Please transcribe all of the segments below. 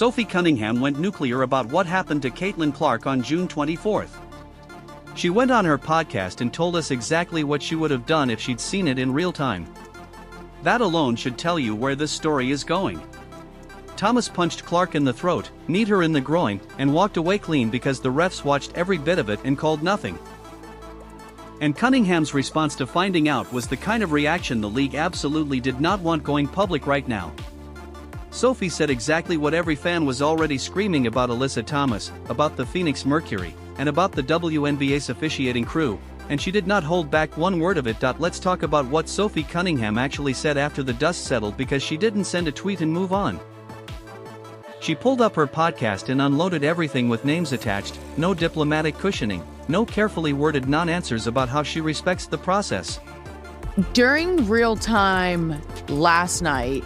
Sophie Cunningham went nuclear about what happened to Caitlin Clark on June 24th. She went on her podcast and told us exactly what she would have done if she'd seen it in real time. That alone should tell you where this story is going. Thomas punched Clark in the throat, kneed her in the groin, and walked away clean because the refs watched every bit of it and called nothing. And Cunningham's response to finding out was the kind of reaction the league absolutely did not want going public right now. Sophie said exactly what every fan was already screaming about Alyssa Thomas, about the Phoenix Mercury, and about the WNBA's officiating crew, and she did not hold back one word of it. Let's talk about what Sophie Cunningham actually said after the dust settled, because she didn't send a tweet and move on. She pulled up her podcast and unloaded everything with names attached, no diplomatic cushioning, no carefully worded non-answers about how she respects the process. During real time last night,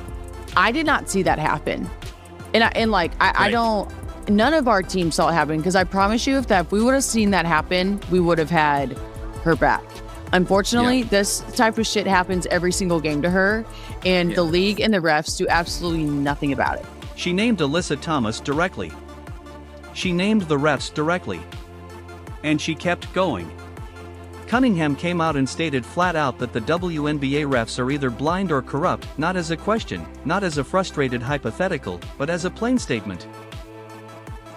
I did not see that happen. I don't, none of our team saw it happen, because I promise you if we would have seen that happen, we would have had her back. Unfortunately, this type of shit happens every single game to her, and the league and the refs do absolutely nothing about it. She named Alyssa Thomas directly. She named the refs directly. And she kept going. Cunningham came out and stated flat out that the WNBA refs are either blind or corrupt, not as a question, not as a frustrated hypothetical, but as a plain statement.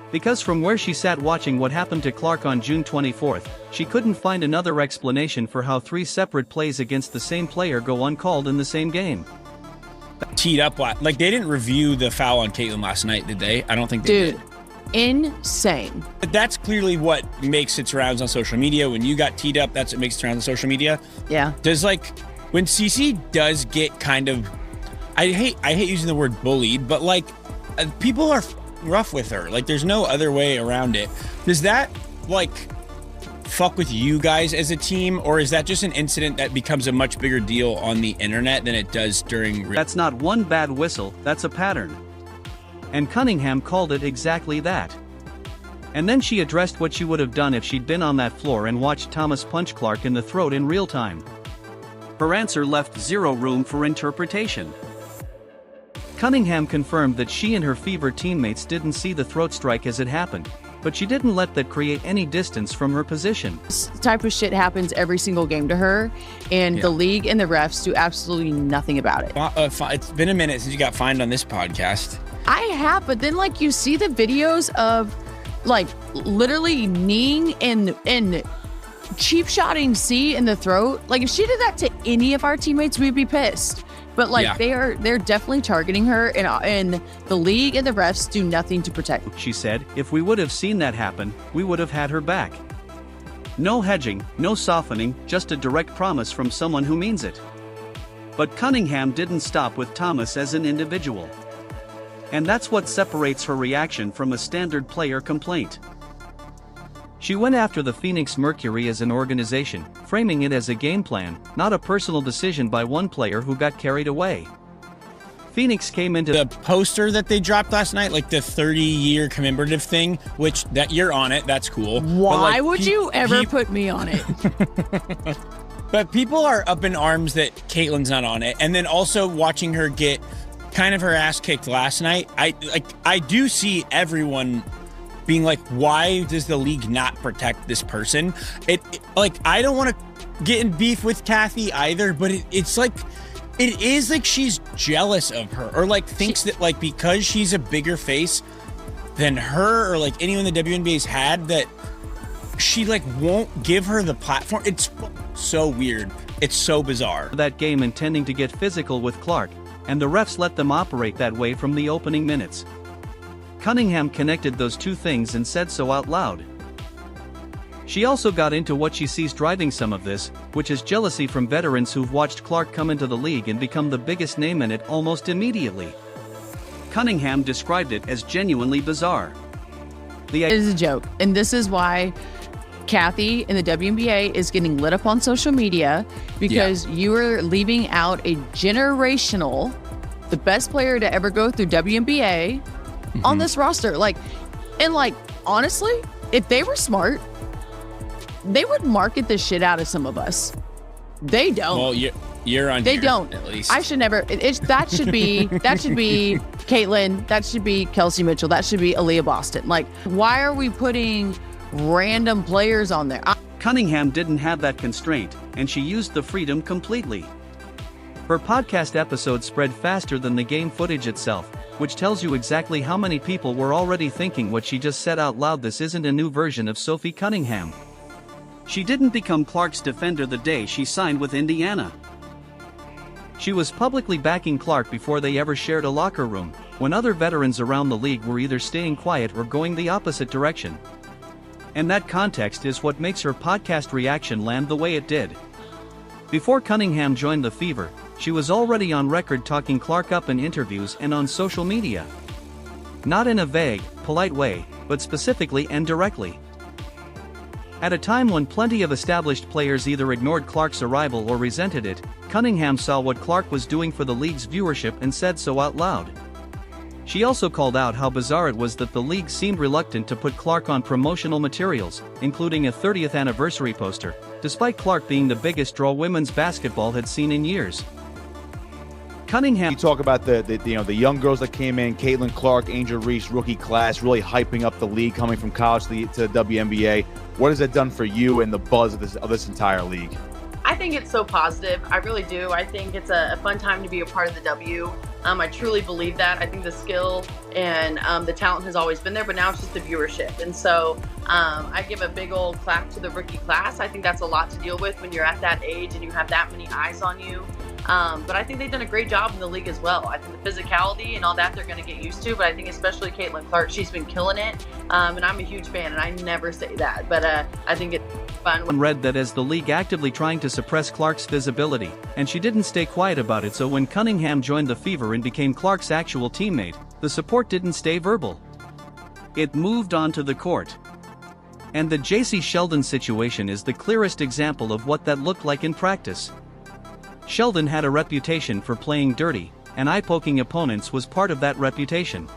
Because from where she sat watching what happened to Clark on June 24th, she couldn't find another explanation for how 3 separate plays against the same player go uncalled in the same game. Teed up, like they didn't review the foul on Caitlin last night, did they? I don't think they did. Insane. But that's clearly what makes its rounds on social media. When you got teed up, that's what makes its rounds on social media. Yeah. Does when CC does get kind of, I hate using the word bullied, but people are rough with her. There's no other way around it. Does that fuck with you guys as a team, or is that just an incident that becomes a much bigger deal on the internet than it does during? That's not one bad whistle, that's a pattern. And Cunningham called it exactly that. And then she addressed what she would have done if she'd been on that floor and watched Thomas punch Clark in the throat in real time. Her answer left zero room for interpretation. Cunningham confirmed that she and her Fever teammates didn't see the throat strike as it happened, but she didn't let that create any distance from her position. This type of shit happens every single game to her, and the league and the refs do absolutely nothing about it. It's been a minute since you got fined on this podcast. I have, but then you see the videos of literally kneeing and cheap shotting C in the throat. If she did that to any of our teammates, we'd be pissed. But they're definitely targeting her, and the league and the refs do nothing to protect her. She said, if we would have seen that happen, we would have had her back. No hedging, no softening, just a direct promise from someone who means it. But Cunningham didn't stop with Thomas as an individual. And that's what separates her reaction from a standard player complaint. She went after the Phoenix Mercury as an organization, framing it as a game plan, not a personal decision by one player who got carried away. Phoenix came into the poster that they dropped last night, the 30-year commemorative thing, which that you're on it, that's cool. Why would you ever put me on it? But people are up in arms that Caitlin's not on it, and then also watching her get kind of her ass kicked last night. I do see everyone being why does the league not protect this person? I don't want to get in beef with Kathy either, but it is she's jealous of her, or thinks that because she's a bigger face than her, or anyone the WNBA's had, that she won't give her the platform. It's so weird. It's so bizarre. That game intending to get physical with Clark, and the refs let them operate that way from the opening minutes. Cunningham connected those two things and said so out loud. She also got into what she sees driving some of this, which is jealousy from veterans who've watched Clark come into the league and become the biggest name in it almost immediately. Cunningham described it as genuinely bizarre. It is a joke, and this is why Kathy in the WNBA is getting lit up on social media, because you are leaving out a generational, the best player to ever go through WNBA on this roster. Honestly, if they were smart, they would market the shit out of some of us. They don't. Well, year on They year, don't. at least. I should never. That should be Caitlin. That should be Kelsey Mitchell. That should be Aaliyah Boston. Like, why are we putting random players on there? Cunningham didn't have that constraint, and she used the freedom completely. Her podcast episode spread faster than the game footage itself, which tells you exactly how many people were already thinking what she just said out loud. This isn't a new version of Sophie Cunningham. She didn't become Clark's defender the day she signed with Indiana. She was publicly backing Clark before they ever shared a locker room, when other veterans around the league were either staying quiet or going the opposite direction. And that context is what makes her podcast reaction land the way it did. Before Cunningham joined the Fever, she was already on record talking Clark up in interviews and on social media. Not in a vague, polite way, but specifically and directly. At a time when plenty of established players either ignored Clark's arrival or resented it, Cunningham saw what Clark was doing for the league's viewership and said so out loud. She also called out how bizarre it was that the league seemed reluctant to put Clark on promotional materials, including a 30th anniversary poster, despite Clark being the biggest draw women's basketball had seen in years. Cunningham. You talk about the young girls that came in, Caitlin Clark, Angel Reese, rookie class, really hyping up the league coming from college to the WNBA. What has that done for you and the buzz of this entire league? I think it's so positive. I really do. I think it's a fun time to be a part of the W. I truly believe that. I think the skill and the talent has always been there, but now it's just the viewership. And so I give a big old clap to the rookie class. I think that's a lot to deal with when you're at that age and you have that many eyes on you. But I think they've done a great job in the league as well. I think the physicality and all that they're going to get used to, but I think especially Caitlin Clark, she's been killing it. And I'm a huge fan, and I never say that, but I think it's fun. Read that as the league actively trying to suppress Clark's visibility, and she didn't stay quiet about it, so when Cunningham joined the Fever and became Clark's actual teammate, the support didn't stay verbal. It moved on to the court. And the JC Sheldon situation is the clearest example of what that looked like in practice. Sheldon had a reputation for playing dirty, and eye-poking opponents was part of that reputation.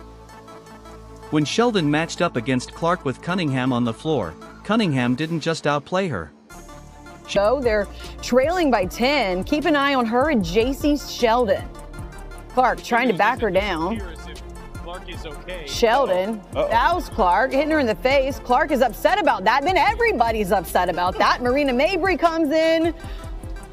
When Sheldon matched up against Clark with Cunningham on the floor, Cunningham didn't just outplay her. They're trailing by 10. Keep an eye on her and JC Sheldon. Clark trying to back her down. Sheldon, that was Clark, hitting her in the face. Clark is upset about that. Then everybody's upset about that. Marina Mabry comes in.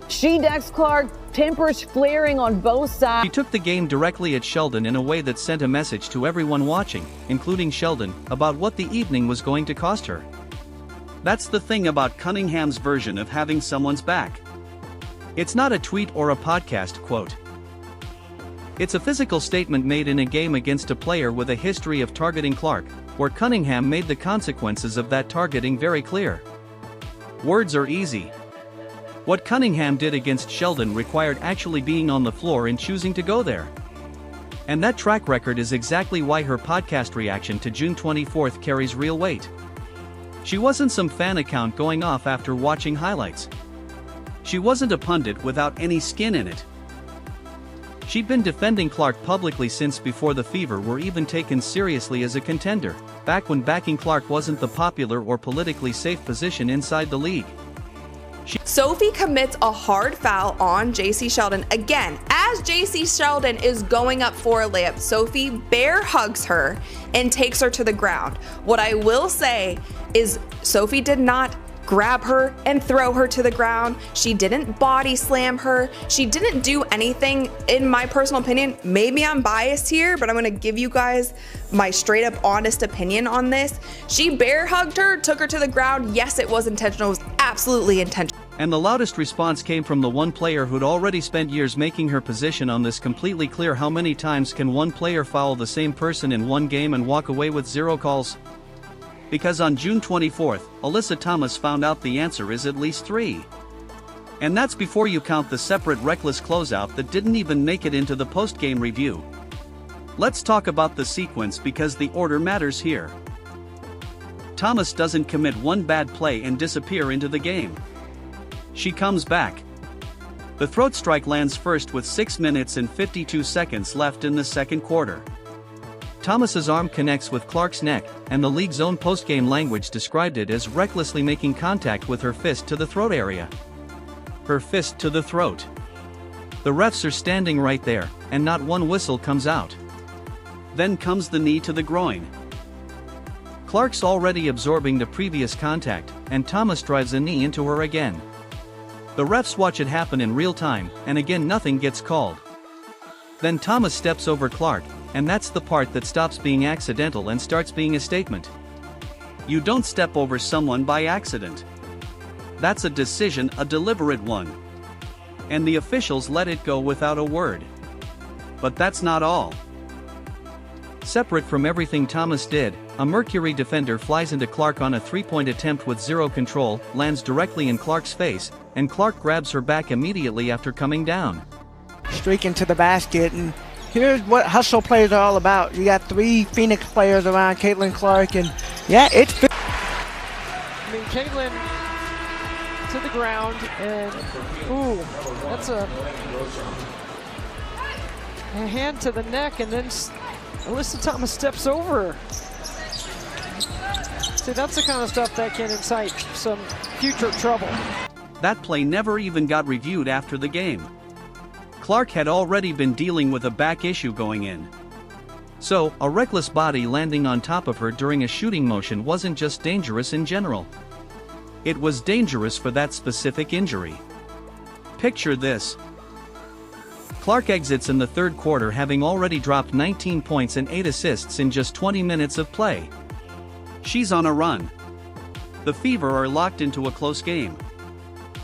She decks Clark, tempers flaring on both sides. She took the game directly at Sheldon in a way that sent a message to everyone watching, including Sheldon, about what the evening was going to cost her. That's the thing about Cunningham's version of having someone's back. It's not a tweet or a podcast quote. It's a physical statement made in a game against a player with a history of targeting Clark, where Cunningham made the consequences of that targeting very clear. Words are easy. What Cunningham did against Sheldon required actually being on the floor and choosing to go there. And that track record is exactly why her podcast reaction to June 24th carries real weight. She wasn't some fan account going off after watching highlights. She wasn't a pundit without any skin in it. She'd been defending Clark publicly since before the Fever were even taken seriously as a contender, back when backing Clark wasn't the popular or politically safe position inside the league. Sophie commits a hard foul on JC Sheldon. Again, as JC Sheldon is going up for a layup, Sophie bear hugs her and takes her to the ground. What I will say is Sophie did not grab her and throw her to the ground. She didn't body slam her. She didn't do anything, in my personal opinion. Maybe I'm biased here, but I'm gonna give you guys my straight up honest opinion on this. She bear hugged her, took her to the ground. Yes, it was intentional. It was absolutely intentional. And the loudest response came from the one player who'd already spent years making her position on this completely clear. How many times can one player foul the same person in one game and walk away with 0 calls? Because on June 24th, Alyssa Thomas found out the answer is at least 3. And that's before you count the separate reckless closeout that didn't even make it into the post-game review. Let's talk about the sequence because the order matters here. Thomas doesn't commit one bad play and disappear into the game. She comes back. The throat strike lands first with 6 minutes and 52 seconds left in the second quarter. Thomas's arm connects with Clark's neck, and the league's own post-game language described it as recklessly making contact with her fist to the throat area. Her fist to the throat. The refs are standing right there, and not one whistle comes out. Then comes the knee to the groin. Clark's already absorbing the previous contact, and Thomas drives a knee into her again. The refs watch it happen in real time, and again nothing gets called. Then Thomas steps over Clark, and that's the part that stops being accidental and starts being a statement. You don't step over someone by accident. That's a decision, a deliberate one. And the officials let it go without a word. But that's not all. Separate from everything Thomas did, a Mercury defender flies into Clark on a three-point attempt with zero control, lands directly in Clark's face, and Clark grabs her back immediately after coming down. Streaking to the basket, and here's what hustle plays are all about. You got 3 Phoenix players around Caitlin Clark, and yeah, it's... I mean, Caitlin to the ground, and ooh, that's a hand to the neck, and then Alyssa Thomas steps over her. See, that's the kind of stuff that can incite some future trouble. That play never even got reviewed after the game. Clark had already been dealing with a back issue going in. So, a reckless body landing on top of her during a shooting motion wasn't just dangerous in general. It was dangerous for that specific injury. Picture this. Clark exits in the third quarter having already dropped 19 points and 8 assists in just 20 minutes of play. She's on a run. The Fever are locked into a close game.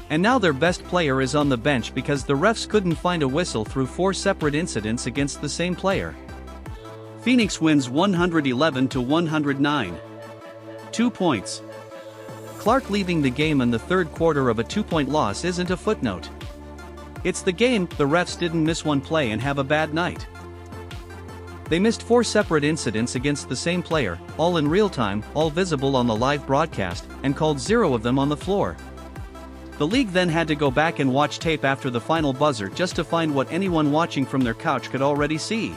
And now their best player is on the bench because the refs couldn't find a whistle through 4 separate incidents against the same player. Phoenix wins 111-109. 2 points. Clark leaving the game in the third quarter of a 2-point loss isn't a footnote. It's the game. The refs didn't miss one play and have a bad night. They missed 4 separate incidents against the same player, all in real time, all visible on the live broadcast, and called 0 of them on the floor. The league then had to go back and watch tape after the final buzzer just to find what anyone watching from their couch could already see.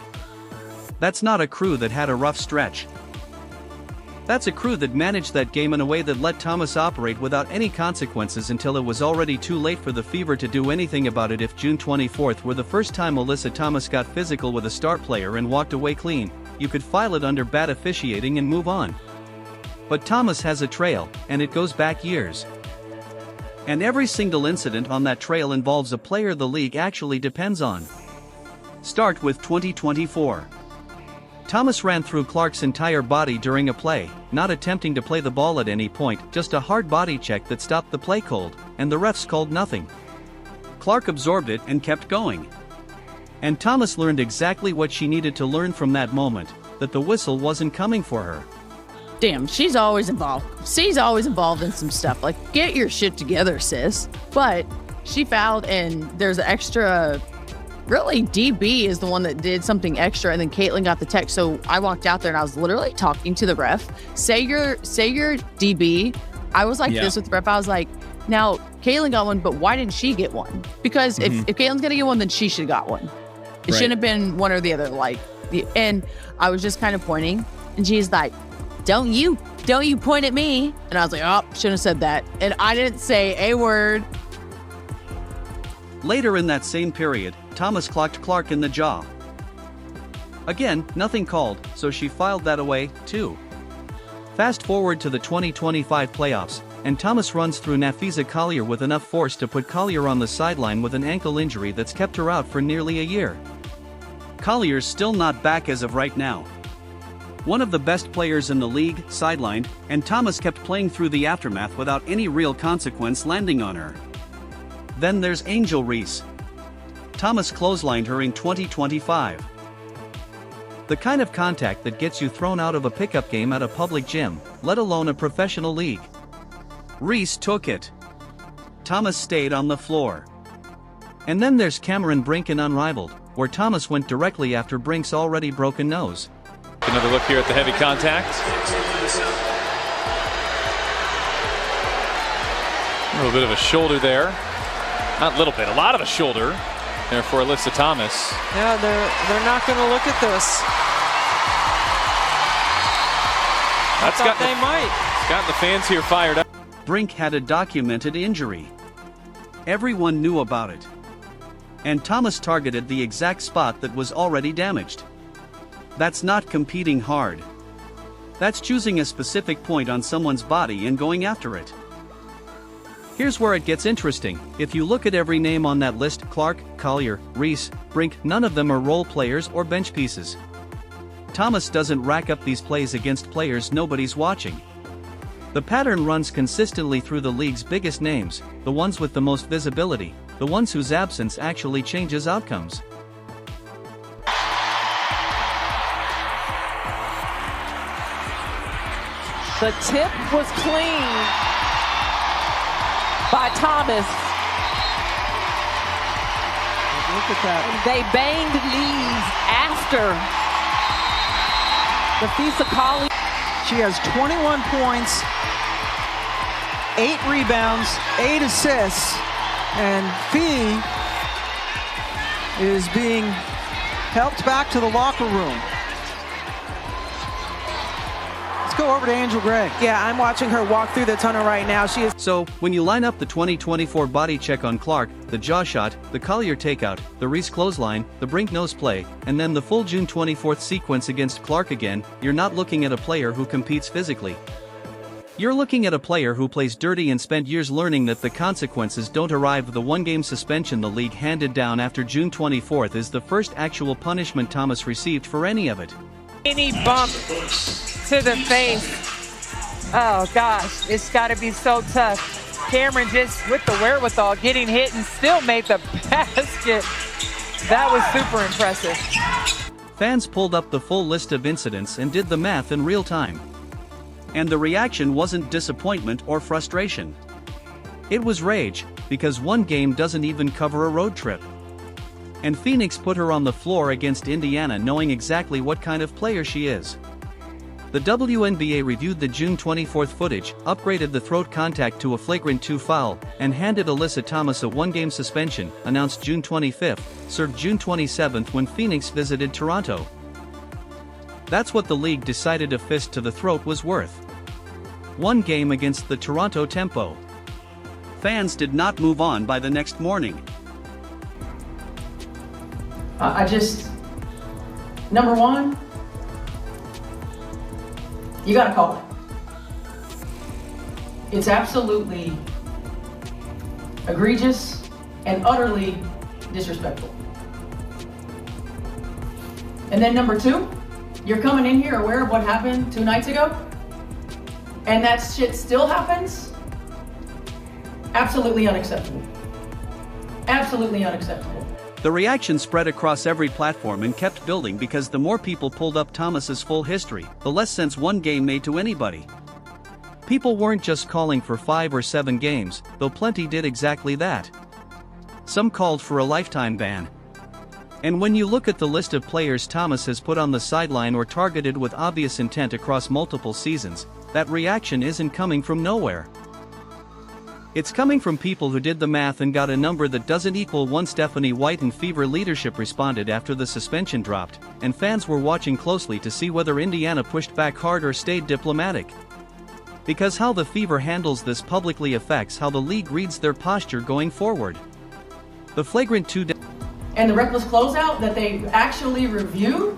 That's not a crew that had a rough stretch. That's a crew that managed that game in a way that let Thomas operate without any consequences until it was already too late for the Fever to do anything about it. If June 24th were the first time Alyssa Thomas got physical with a star player and walked away clean, you could file it under bad officiating and move on. But Thomas has a trail, and it goes back years. And every single incident on that trail involves a player the league actually depends on. Start with 2024. Thomas ran through Clark's entire body during a play, not attempting to play the ball at any point, just a hard body check that stopped the play cold, and the refs called nothing. Clark absorbed it and kept going. And Thomas learned exactly what she needed to learn from that moment, that the whistle wasn't coming for her. Damn, she's always involved. She's always involved in some stuff. Like, get your shit together, sis. But she fouled, and there's an extra... Really, DB is the one that did something extra, and then Caitlin got the text. So I walked out there and I was literally talking to the ref. Say your DB. I was like this with the ref. I was like, now Caitlin got one, but why didn't she get one? Because if Caitlin's gonna get one, then she should have got one. It shouldn't have been one or the other. And I was just kind of pointing, and she's like, don't you point at me. And I was like, oh, shouldn't have said that. And I didn't say a word. Later in that same period, Thomas clocked Clark in the jaw. Again, nothing called, so she filed that away, too. Fast forward to the 2025 playoffs, and Thomas runs through Nafisa Collier with enough force to put Collier on the sideline with an ankle injury that's kept her out for nearly a year. Collier's still not back as of right now. One of the best players in the league, sidelined, and Thomas kept playing through the aftermath without any real consequence landing on her. Then there's Angel Reese. Thomas clotheslined her in 2025. The kind of contact that gets you thrown out of a pickup game at a public gym, let alone a professional league. Reese took it. Thomas stayed on the floor. And then there's Cameron Brink in Unrivaled, where Thomas went directly after Brink's already broken nose. Another look here at the heavy contact. A little bit of a shoulder there. Not a little bit, a lot of a shoulder there for Alyssa Thomas. Yeah, they're not going to look at this. They might. It's gotten the fans here fired up. Brink had a documented injury. Everyone knew about it. And Thomas targeted the exact spot that was already damaged. That's not competing hard. That's choosing a specific point on someone's body and going after it. Here's where it gets interesting. If you look at every name on that list, Clark, Collier, Reese, Brink, none of them are role players or bench pieces. Thomas doesn't rack up these plays against players nobody's watching. The pattern runs consistently through the league's biggest names, the ones with the most visibility, the ones whose absence actually changes outcomes. The tip was clean by Thomas. Look at that. And they banged knees after the Fisicali. She has 21 points, 8 rebounds, 8 assists, and Fee is being helped back to the locker room. Let's go over to Angel Gray. Yeah, I'm watching her walk through the tunnel right now. She is. So, when you line up the 2024 body check on Clark, the jaw shot, the Collier takeout, the Reese clothesline, the Brink nose play, and then the full June 24th sequence against Clark again, you're not looking at a player who competes physically. You're looking at a player who plays dirty and spent years learning that the consequences don't arrive. The one-game suspension the league handed down after June 24th is the first actual punishment Thomas received for any of it. Any bump to the face. Oh gosh, it's got to be so tough. Cameron just with the wherewithal getting hit and still made the basket. That was super impressive. Fans pulled up the full list of incidents and did the math in real time. And the reaction wasn't disappointment or frustration. It was rage, because one game doesn't even cover a road trip. And Phoenix put her on the floor against Indiana knowing exactly what kind of player she is. The WNBA reviewed the June 24th footage, upgraded the throat contact to a flagrant 2 foul, and handed Alyssa Thomas a one-game suspension, announced June 25th, served June 27th when Phoenix visited Toronto. That's what the league decided a fist to the throat was worth. One game against the Toronto Tempo. Fans did not move on by the next morning. Number one, you gotta call it. It's absolutely egregious and utterly disrespectful. And then number two, you're coming in here aware of what happened 2 nights ago, and that shit still happens? Absolutely unacceptable. Absolutely unacceptable. The reaction spread across every platform and kept building because the more people pulled up Thomas's full history, the less sense one game made to anybody. People weren't just calling for 5 or 7 games, though plenty did exactly that. Some called for a lifetime ban. And when you look at the list of players Thomas has put on the sideline or targeted with obvious intent across multiple seasons, that reaction isn't coming from nowhere. It's coming from people who did the math and got a number that doesn't equal one. Stephanie White and Fever leadership responded after the suspension dropped, and fans were watching closely to see whether Indiana pushed back hard or stayed diplomatic. Because how the Fever handles this publicly affects how the league reads their posture going forward. The flagrant 2 and the reckless closeout that they actually reviewed,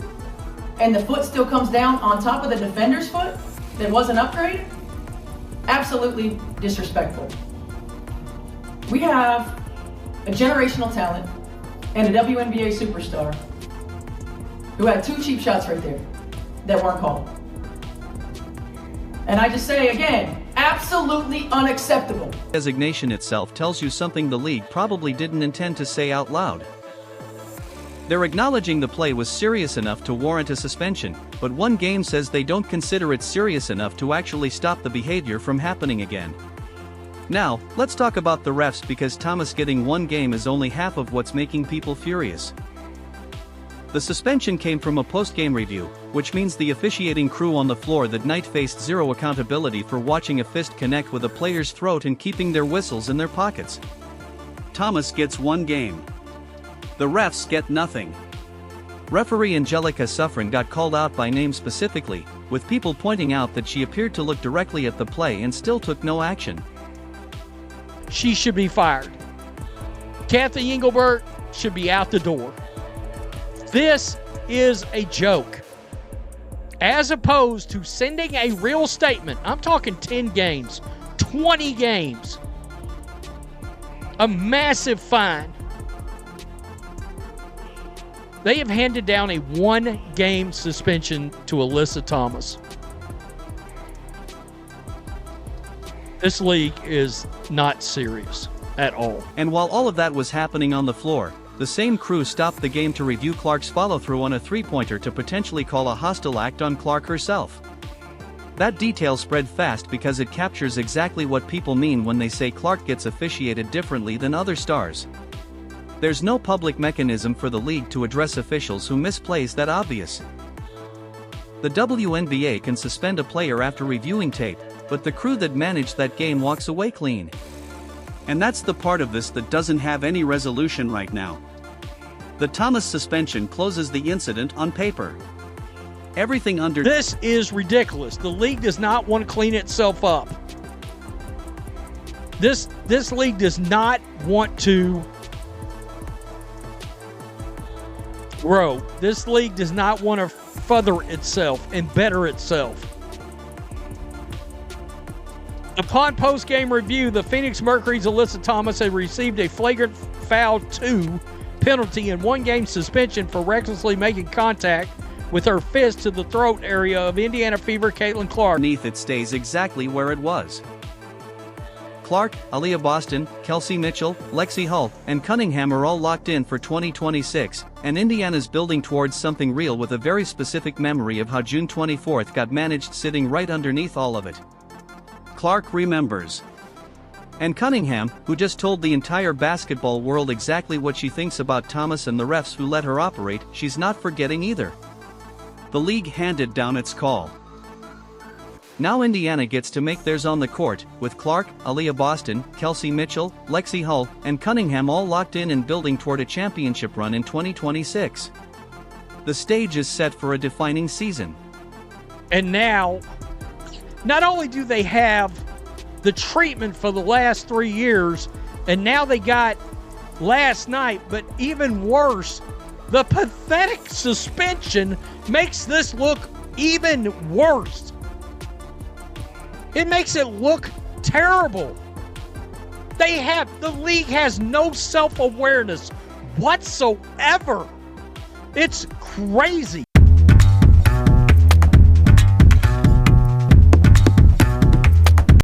and the foot still comes down on top of the defender's foot that wasn't upgraded? Absolutely disrespectful. We have a generational talent and a WNBA superstar who had 2 cheap shots right there that weren't called. And I just say again, absolutely unacceptable. Designation itself tells you something the league probably didn't intend to say out loud. They're acknowledging the play was serious enough to warrant a suspension, but one game says they don't consider it serious enough to actually stop the behavior from happening again. Now, let's talk about the refs because Thomas getting 1 game is only half of what's making people furious. The suspension came from a post-game review, which means the officiating crew on the floor that night faced zero accountability for watching a fist connect with a player's throat and keeping their whistles in their pockets. Thomas gets 1 game. The refs get nothing. Referee Angelica Suffren got called out by name specifically, with people pointing out that she appeared to look directly at the play and still took no action. She should be fired. Kathy Engelbert, should be out the door. This is a joke. As opposed to sending a real statement, I'm talking 10 games, 20 games, a massive fine. They have handed down a 1-game suspension to Alyssa Thomas. This league is not serious at all. And while all of that was happening on the floor, the same crew stopped the game to review Clark's follow-through on a three-pointer to potentially call a hostile act on Clark herself. That detail spread fast because it captures exactly what people mean when they say Clark gets officiated differently than other stars. There's no public mechanism for the league to address officials who misplace that obvious. The WNBA can suspend a player after reviewing tape, but the crew that managed that game walks away clean. And that's the part of this that doesn't have any resolution right now. The Thomas suspension closes the incident on paper. Everything under this is ridiculous. The league does not want to clean itself up. This league does not want to grow. This league does not want to further itself and better itself. Upon post-game review, the Phoenix Mercury's Alyssa Thomas had received a flagrant foul 2 penalty and 1-game suspension for recklessly making contact with her fist to the throat area of Indiana Fever Caitlin Clark. Underneath it stays exactly where it was. Clark, Aaliyah Boston, Kelsey Mitchell, Lexi Hull, and Cunningham are all locked in for 2026, and Indiana's building towards something real with a very specific memory of how June 24th got managed sitting right underneath all of it. Clark remembers. And Cunningham, who just told the entire basketball world exactly what she thinks about Thomas and the refs who let her operate, she's not forgetting either. The league handed down its call. Now Indiana gets to make theirs on the court, with Clark, Aaliyah Boston, Kelsey Mitchell, Lexi Hull, and Cunningham all locked in and building toward a championship run in 2026. The stage is set for a defining season. And now, not only do they have the treatment for the last 3 years, and now they got last night, but even worse, the pathetic suspension makes this look even worse. It makes it look terrible. The league has no self-awareness whatsoever. It's crazy.